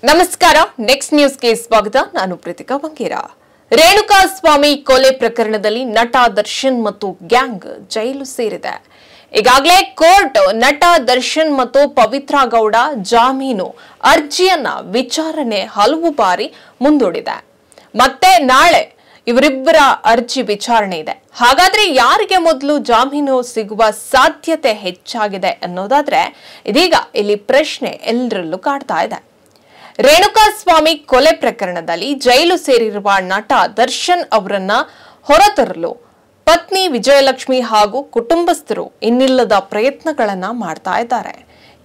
ನಮಸ್ಕಾರ next news ಗೆ ಸ್ವಾಗತ ನಾನು ಪ್ರೀತಿಕಾ ಬಂಗೇರ ರೇಣುಕಾ ಸ್ವಾಮಿ ಕೊಲೆ ಪ್ರಕರಣದಲ್ಲಿ ನಟ ದರ್ಶನ್ ಮತ್ತು ಗ್ಯಾಂಗ್ ಜೈಲು ಸೇರಿದೆ ಈಗಾಗಲೇ ಕೋರ್ಟ್ ನಟ ದರ್ಶನ್ ಮತ್ತು ಪವಿತ್ರ ಗೌಡ ಜಾಮೀನು ಅರ್ಜಿಯನ್ನ ವಿಚಾರಣೆ ಹಲವು ಬಾರಿ ಮುಂದೂಡಿದೆ ಮತ್ತೆ ನಾಳೆ ಇವರಿಬ್ಬರ ಅರ್ಜಿ ವಿಚಾರಣೆ ಇದೆ ಹಾಗಾದ್ರೆ ಯಾರಿಗೆ ಮೊದಲು ಜಾಮೀನು ಸಿಗುವ ಸಾಧ್ಯತೆ ಹೆಚ್ಚಾಗಿದೆ ಅನ್ನೋದಾದ್ರೆ ಇದೀಗ ಇಲ್ಲಿ ಪ್ರಶ್ನೆ ಎಲ್ಲರಲ್ಲೂ ಕಾಡ್ತಾ ಇದೆ ರೇಣುಕಾ ಸ್ವಾಮಿ ಕೊಲೆ ಪ್ರಕರಣದಲ್ಲಿ ಜೈಲು ಸೇರಿರುವ ನಟ ದರ್ಶನ್ ಅವರನ್ನ ಹೊರತರಲು ಪತ್ನಿ ವಿಜಯಲಕ್ಷ್ಮಿ ಹಾಗೂ ಕುಟುಂಬಸ್ಥರು ಇನ್ನಿಲ್ಲದ ಪ್ರಯತ್ನಗಳನ್ನ ಮಾಡ್ತಾ ಇದ್ದಾರೆ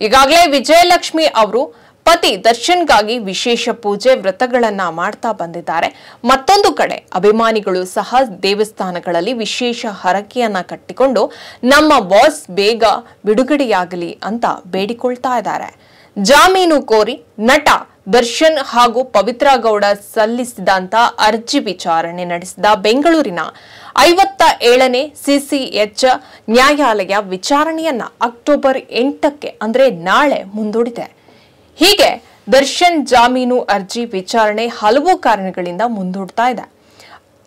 ಈಗಾಗಲೇ ವಿಜಯಲಕ್ಷ್ಮಿ ಅವರು ಪತಿ ದರ್ಶನ್ಗಾಗಿ ವಿಶೇಷ ಪೂಜೆ ವ್ರತಗಳನ್ನ ಮಾಡ್ತಾ ಬಂದಿದ್ದಾರೆ ಮತ್ತೊಂದು ಕಡೆ ಅಭಿಮಾನಿಗಳು ಸಹ ದೇವಸ್ಥಾನಗಳಲ್ಲಿ ವಿಶೇಷ ಹರಕೆಯನ್ನ ಕಟ್ಟಿಕೊಂಡು ನಮ್ಮ ಬಾಸ್ ಬೇಗ ಬಿಡುಗಡೆಯಾಗಲಿ ಅಂತ ಬೇಡಿಕೊಳ್ತಾ ಇದ್ದಾರೆ ಜಾಮೀನು ಕೋರಿ ನಟ ದರ್ಶನ್ ಹಾಗೂ ಪವಿತ್ರ ಗೌಡ ಸಲ್ಲಿಸಿದಂತ ಅರ್ಜಿ ವಿಚಾರಣೆ ನಡೆಸಿದ ಬೆಂಗಳೂರಿನ 57ನೇ ಸಿಸಿಎಚ್ ನ್ಯಾಯಾಲಯ ವಿಚಾರಣೆಯನ್ನ ಅಕ್ಟೋಬರ್ 8ಕ್ಕೆ ಅಂದ್ರೆ ನಾಳೆ ಮುಂದೂಡಿದೆ ಹೀಗೆ ದರ್ಶನ್ ಜಾಮೀನು ಅರ್ಜಿ ವಿಚಾರಣೆ ಹಲವು ಕಾರಣಗಳಿಂದ ಮುಂದೂಡ್ತಾ ಇದೆ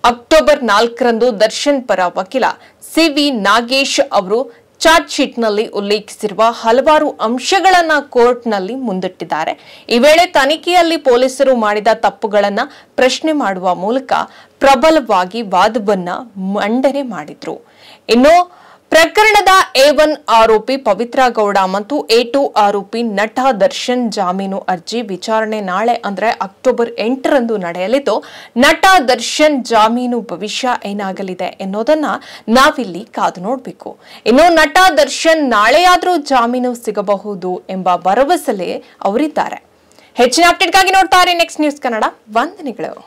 ಅಕ್ಟೋಬರ್ 4ರಂದು ದರ್ಶನ್ ಪರ ವಕೀಲ ಸಿವಿ ನಾಗೇಶ್ ಅವರು ಚಾರ್ಜ್ ಶೀಟ್ನಲ್ಲಿ ಉಲ್ಲೇಖಿಸಿರುವ ಹಲವಾರು ಅಂಶಗಳನ್ನು ಕೋರ್ಟ್ನಲ್ಲಿ ಮುಂದಿಟ್ಟಿದ್ದಾರೆ ಈ ವೇಳೆ ತನಿಖೆಯಲ್ಲಿ ಪೊಲೀಸರು ಮಾಡಿದ ತಪ್ಪುಗಳನ್ನು ಪ್ರಶ್ನೆ ಮಾಡುವ ಮೂಲಕ ಪ್ರಬಲವಾಗಿ ವಾದವನ್ನ ಮಂಡನೆ ಮಾಡಿದ್ರು ಇನ್ನು ಪ್ರಕರಣದ A1 ಆರೋಪಿ ಪವಿತ್ರ ಗೌಡ ಮತ್ತು A2 ಆರೋಪಿ ನಟ ದರ್ಶನ್ ಜಾಮೀನು ಅರ್ಜಿ ವಿಚಾರಣೆ ನಾಳೆ ಅಂದ್ರೆ ಅಕ್ಟೋಬರ್ 8ರಂದು ನಡೆಯಲಿದ್ದು ನಟ ದರ್ಶನ್ ಜಾಮೀನು ಭವಿಷ್ಯ ಏನಾಗಲಿದೆ ಎನ್ನುವುದನ್ನ ನಾವಿಲ್ಲಿ ಕಾದು ನೋಡಬೇಕು ಇನ್ನು ನಟ ದರ್ಶನ್ ನಾಳೆಯಾದ್ರೂ ಜಾಮೀನು ಸಿಗಬಹುದು ಎಂಬ ಭರವಸೆಯಲ್ಲೇ ಅವರಿದ್ದಾರೆ ಹೆಚ್ಚಿನ ಅಪ್ಡೇಟ್ಗಾಗಿ ನೋಡ್ತಾರೆ ನೆಕ್ಸ್ಟ್ ನ್ಯೂಸ್ ಕನ್ನಡ ವಂದನೆಗಳು